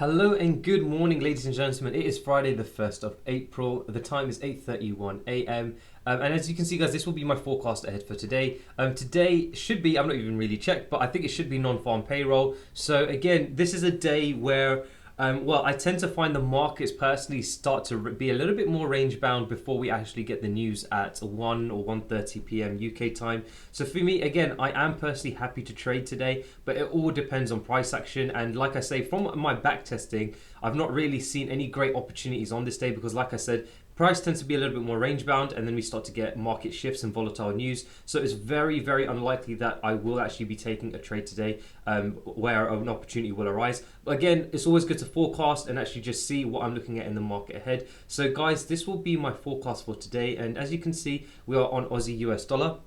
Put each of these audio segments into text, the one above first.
Hello and good morning, ladies and gentlemen. It is Friday, the 1st of April. The time is 8:31 a.m. And as you can see, guys, this will be my forecast ahead for today. Today should be, I'm not even really checked, but I think it should be non-farm payroll. So again, this is a day where well, I tend to find the markets personally start to be a little bit more range bound before we actually get the news at 1 or 1:30 p.m. UK time. So for me, again, I am personally happy to trade today, but it all depends on price action. And like I say, from my back testing, I've not really seen any great opportunities on this day because, like I said, price tends to be a little bit more range bound, and then we start to get market shifts and volatile news. So it's very, very unlikely that I will actually be taking a trade today where an opportunity will arise. But again, it's always good to forecast and actually just see what I'm looking at in the market ahead. So guys, this will be my forecast for today. And as you can see, we are on Aussie US dollar.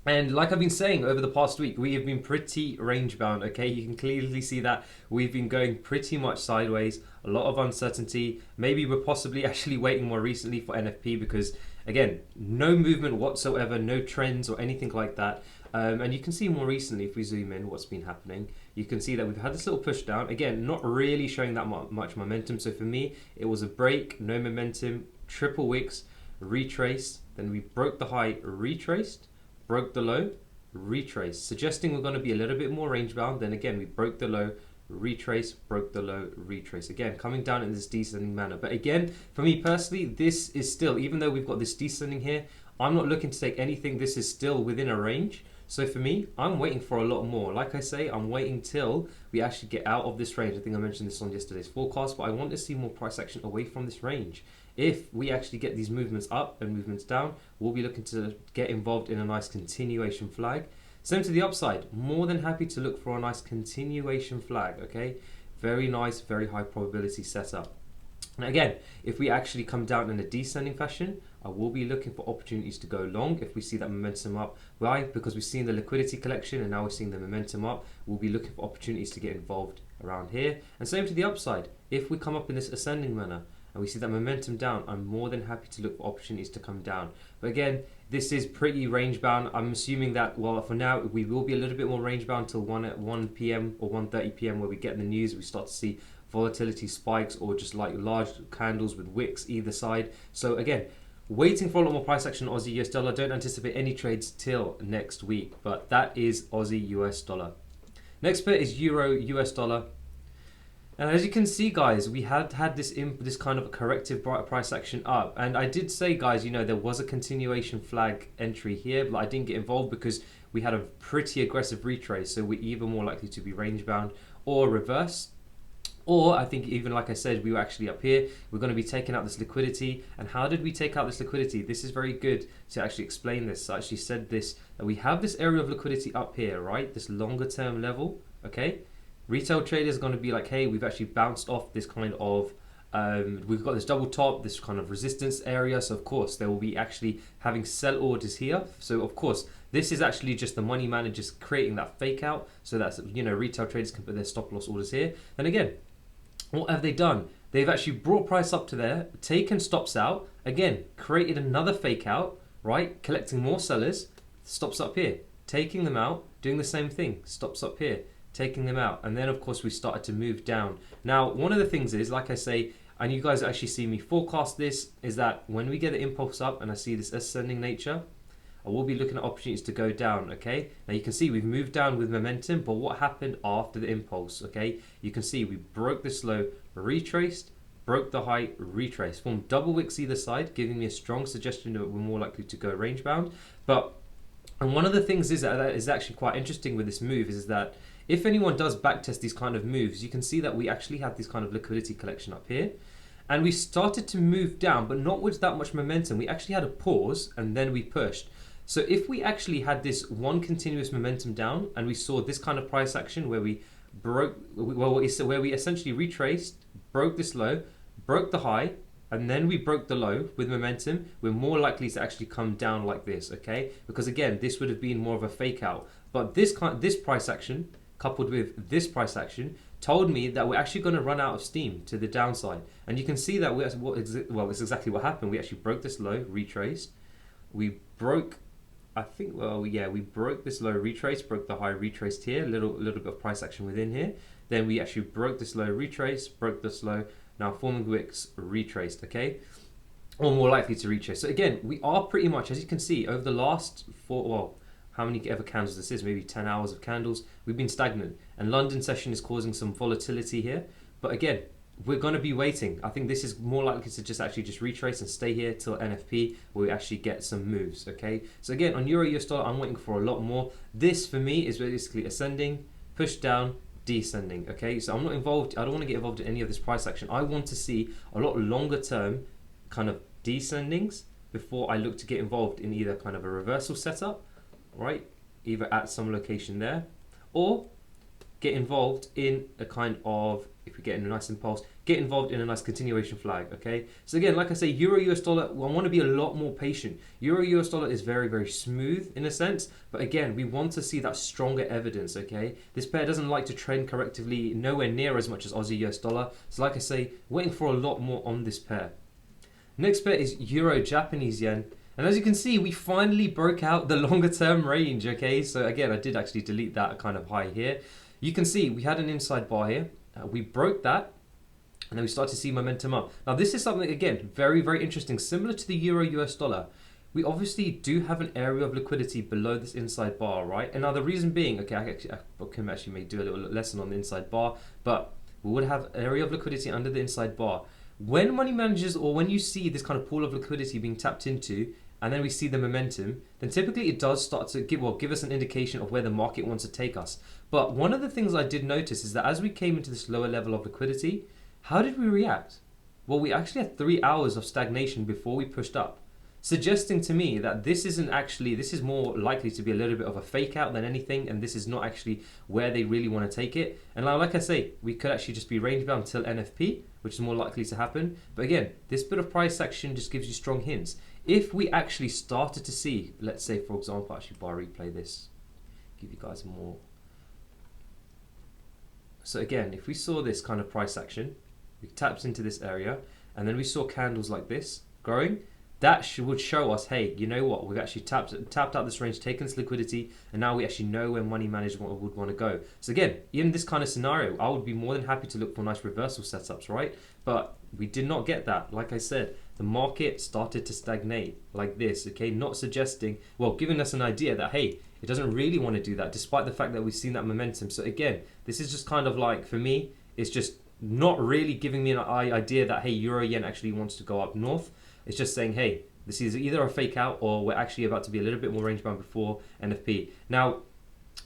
And like I've been saying over the past week, we have been pretty range bound, okay? You can clearly see that we've been going pretty much sideways, a lot of uncertainty. Maybe we're possibly actually waiting more recently for NFP because, again, no movement whatsoever, no trends or anything like that. And you can see more recently, if we zoom in, what's been happening. You can see that we've had this little push down. Again, not really showing that much momentum. So for me, it was a break, no momentum, triple wicks, retrace. Then we broke the high, retraced. Broke the low, retrace, suggesting we're going to be a little bit more range bound. Then again, we broke the low, retrace, broke the low, retrace. Again, coming down in this descending manner. But again, for me personally, this is still, even though we've got this descending here, I'm not looking to take anything. This is still within a range. So for me, I'm waiting for a lot more. Like I say, I'm waiting till we actually get out of this range. I think I mentioned this on yesterday's forecast, but I want to see more price action away from this range. If we actually get these movements up and movements down, we'll be looking to get involved in a nice continuation flag. Same to the upside, more than happy to look for a nice continuation flag, okay? Very nice, very high probability setup. And again, if we actually come down in a descending fashion, I will be looking for opportunities to go long if we see that momentum up. Why? Because we've seen the liquidity collection and now we're seeing the momentum up. We'll be looking for opportunities to get involved around here. And same to the upside. If we come up in this ascending manner and we see that momentum down, I'm more than happy to look for opportunities to come down. But again, this is pretty range bound. I'm assuming that, well, for now, we will be a little bit more range bound till 1 p.m. or 1:30 p.m. where we get the news. We start to see volatility spikes or just like large candles with wicks either side. So again, waiting for a lot more price action on Aussie US dollar. Don't anticipate any trades till next week, but that is Aussie US dollar. Next pair is Euro US dollar. And as you can see, guys, we had this kind of corrective price action up. And I did say, guys, you know, there was a continuation flag entry here, but I didn't get involved because we had a pretty aggressive retrace. So we're either more likely to be range bound or reverse. Or I think even like I said, we were actually up here. We're going to be taking out this liquidity. And how did we take out this liquidity? This is very good to actually explain this. I actually said this, that we have this area of liquidity up here, right? This longer term level, okay? Retail traders are going to be like, hey, we've actually bounced off this kind of, we've got this double top, this kind of resistance area. So of course, they will be actually having sell orders here. So of course, this is actually just the money managers creating that fake out. So that's, you know, retail traders can put their stop loss orders here. And again, what have they done? They've actually brought price up to there, taken stops out, again, created another fake out, right? Collecting more sellers, stops up here, taking them out, doing the same thing, stops up here, taking them out. And then of course we started to move down. Now, one of the things is, like I say, and you guys actually see me forecast this, is that when we get the impulse up and I see this ascending nature, I will be looking at opportunities to go down, okay? Now you can see we've moved down with momentum, but what happened after the impulse, okay? You can see we broke this low, retraced, broke the high, retraced. Formed double wicks either side, giving me a strong suggestion that we're more likely to go range bound. And one of the things is that is actually quite interesting with this move is that if anyone does backtest these kind of moves, you can see that we actually had this kind of liquidity collection up here. And we started to move down, but not with that much momentum. We actually had a pause and then we pushed. So if we actually had this one continuous momentum down and we saw this kind of price action where we broke, where we essentially retraced, broke this low, broke the high, and then we broke the low with momentum, we're more likely to actually come down like this, okay? Because again, this would have been more of a fake out. But this price action, coupled with this price action, told me that we're actually going to run out of steam to the downside. And you can see that it's exactly what happened. We actually broke this low, retraced. We broke I think, well, yeah, we broke this low, retrace, broke the high, retraced here, a little bit of price action within here. Then we actually broke this low, retrace, broke this low. Now forming wicks, retraced, okay? Or more likely to retrace. So again, we are pretty much, as you can see, over the last how many ever candles this is, maybe 10 hours of candles, we've been stagnant. And London session is causing some volatility here. But again, we're going to be waiting. I think this is more likely to just retrace and stay here till NFP where we actually get some moves, okay? So again, on Euro US dollar, I'm waiting for a lot more. This for me is basically ascending, push down, descending, okay? So I'm not involved, I don't want to get involved in any of this price action. I want to see a lot longer term kind of descendings before I look to get involved in either kind of a reversal setup, right? Either at some location there, or get involved in a kind of, if we get in a nice impulse, get involved in a nice continuation flag, okay? So again, like I say, Euro US dollar, well, I want to be a lot more patient. Euro US dollar is very, very smooth in a sense, but again, we want to see that stronger evidence, okay? This pair doesn't like to trend correctively, nowhere near as much as Aussie US dollar. So like I say, waiting for a lot more on this pair. Next pair is Euro Japanese yen. And as you can see, we finally broke out the longer term range, okay? So again, I did actually delete that kind of high here. You can see we had an inside bar here. We broke that, and then we start to see momentum up. Now this is something, again, very, very interesting. Similar to the Euro US dollar, we obviously do have an area of liquidity below this inside bar, right? And now the reason being, okay, I can actually may do a little lesson on the inside bar, but we would have an area of liquidity under the inside bar. When money managers, or when you see this kind of pool of liquidity being tapped into, and then we see the momentum, then typically it does start to give us an indication of where the market wants to take us. But one of the things I did notice is that as we came into this lower level of liquidity, how did we react? Well, we actually had 3 hours of stagnation before we pushed up, suggesting to me that this is more likely to be a little bit of a fake out than anything, and this is not actually where they really want to take it. And now, like I say, we could actually just be range bound till NFP, which is more likely to happen. But again, this bit of price action just gives you strong hints. If we actually started to see, let's say for example, actually bar replay this, give you guys more. So again, if we saw this kind of price action, we tapped into this area, and then we saw candles like this growing, that would show us, hey, you know what, we've actually tapped out this range, taken this liquidity, and now we actually know where money management would want to go. So again, in this kind of scenario, I would be more than happy to look for nice reversal setups, right? But we did not get that. Like I said, the market started to stagnate like this, okay? Not suggesting, well, giving us an idea that, hey, it doesn't really want to do that, despite the fact that we've seen that momentum. So again, this is just kind of like, for me, it's just not really giving me an idea that, hey, Euro Yen actually wants to go up north. It's just saying, hey, this is either a fake out or we're actually about to be a little bit more range bound before NFP. Now,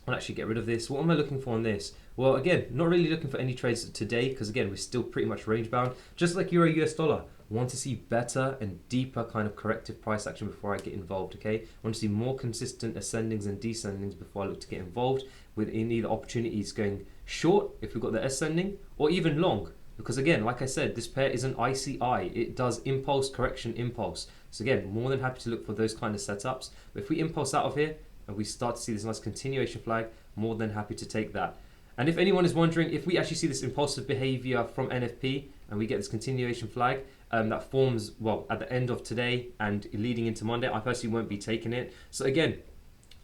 I'll actually get rid of this. What am I looking for on this? Well, again, not really looking for any trades today because, again, we're still pretty much range bound. Just like Euro US dollar, want to see better and deeper kind of corrective price action before I get involved, okay? I want to see more consistent ascendings and descendings before I look to get involved within either opportunities going short, if we've got the ascending, or even long. Because again, like I said, this pair is an ICI. It does impulse, correction, impulse. So again, more than happy to look for those kind of setups. But if we impulse out of here and we start to see this nice continuation flag, more than happy to take that. And if anyone is wondering, if we actually see this impulsive behavior from NFP and we get this continuation flag that forms, well, at the end of today and leading into Monday, I personally won't be taking it. So again,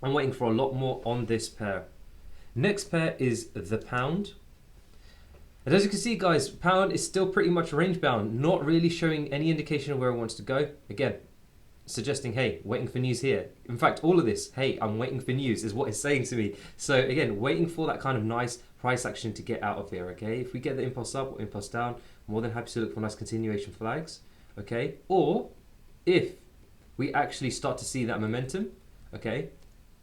I'm waiting for a lot more on this pair. Next pair is the pound. And as you can see, guys, pound is still pretty much range bound, not really showing any indication of where it wants to go. Again, suggesting, hey, waiting for news here. In fact, all of this, hey, I'm waiting for news is what it's saying to me. So again, waiting for that kind of nice price action to get out of here, okay? If we get the impulse up or impulse down, more than happy to look for nice continuation flags, okay? Or if we actually start to see that momentum, okay?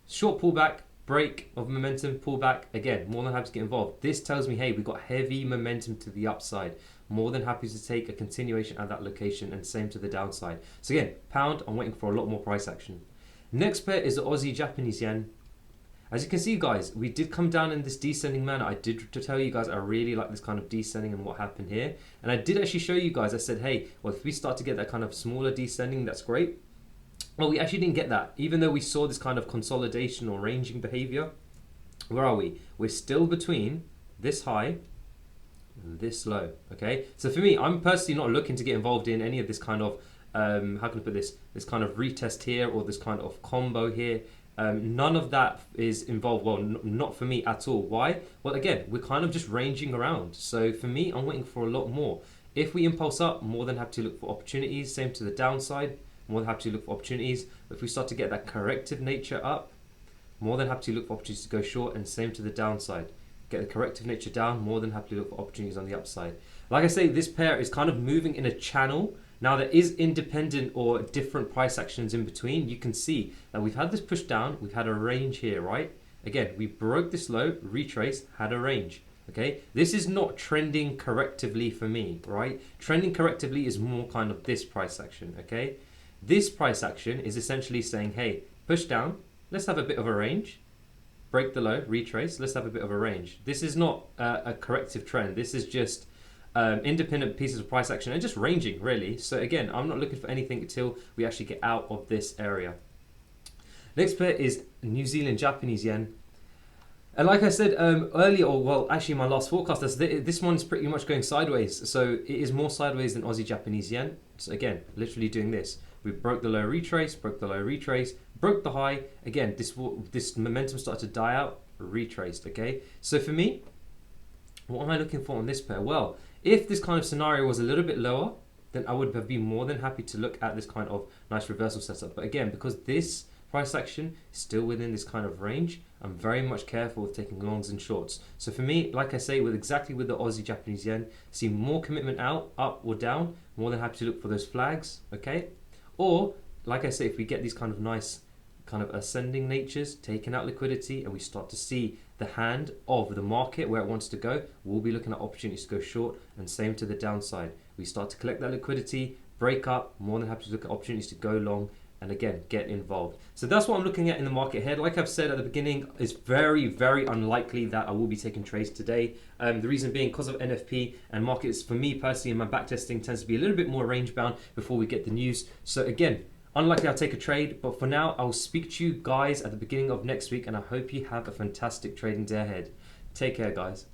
Short pullback, break of momentum, pullback, again, more than happy to get involved. This tells me, hey, we've got heavy momentum to the upside. More than happy to take a continuation at that location, and same to the downside. So again, pound, I'm waiting for a lot more price action. Next pair is the Aussie Japanese yen. As you can see, guys, we did come down in this descending manner. I did to tell you guys I really like this kind of descending and what happened here. And I did actually show you guys, I said, hey, well, if we start to get that kind of smaller descending, that's great. Well, we actually didn't get that. Even though we saw this kind of consolidation or ranging behavior, where are we? We're still between this high and this low, okay? So for me, I'm personally not looking to get involved in any of this kind of how can I put this kind of retest here or this kind of combo here. None of that is involved. Well, not for me at all. Why? Well, again, we're kind of just ranging around. So for me, I'm waiting for a lot more. If we impulse up, more than happy to look for opportunities. Same to the downside, more than happy to look for opportunities. If we start to get that corrective nature up, more than happy to look for opportunities to go short, and same to the downside. Get the corrective nature down, more than happy to look for opportunities on the upside. Like I say, this pair is kind of moving in a channel. Now there is independent or different price actions in between. You can see that we've had this push down, we've had a range here, right? Again, we broke this low, retraced, had a range. Okay, this is not trending correctively for me, right? Trending correctively is more kind of this price action, okay? This price action is essentially saying, hey, push down, let's have a bit of a range, break the low, retrace, let's have a bit of a range. This is not a corrective trend. This is just independent pieces of price action and just ranging, really. So again, I'm not looking for anything until we actually get out of this area. Next pair is New Zealand Japanese yen. And like I said earlier, or well, actually my last forecast, this one's pretty much going sideways. So it is more sideways than Aussie Japanese yen. So again, literally doing this. We broke the low, retrace, broke the low, retrace, broke the high. Again, this momentum started to die out, retraced, okay? So for me, what am I looking for on this pair? Well, if this kind of scenario was a little bit lower, then I would have been more than happy to look at this kind of nice reversal setup. But again, because this price action is still within this kind of range, I'm very much careful with taking longs and shorts. So for me, like I say, with the Aussie Japanese yen, see more commitment out, up or down, more than happy to look for those flags, okay? Or, like I say, if we get these kind of nice kind of ascending natures, taking out liquidity, and we start to see the hand of the market where it wants to go, we'll be looking at opportunities to go short, and same to the downside. We start to collect that liquidity, break up, more than happy to look at opportunities to go long, and again, get involved. So that's what I'm looking at in the market ahead. Like I've said at the beginning, it's very, very unlikely that I will be taking trades today. The reason being because of NFP and markets, for me personally, in my backtesting tends to be a little bit more range bound before we get the news. So again, unlikely I'll take a trade, but for now, I'll speak to you guys at the beginning of next week, and I hope you have a fantastic trading day ahead. Take care, guys.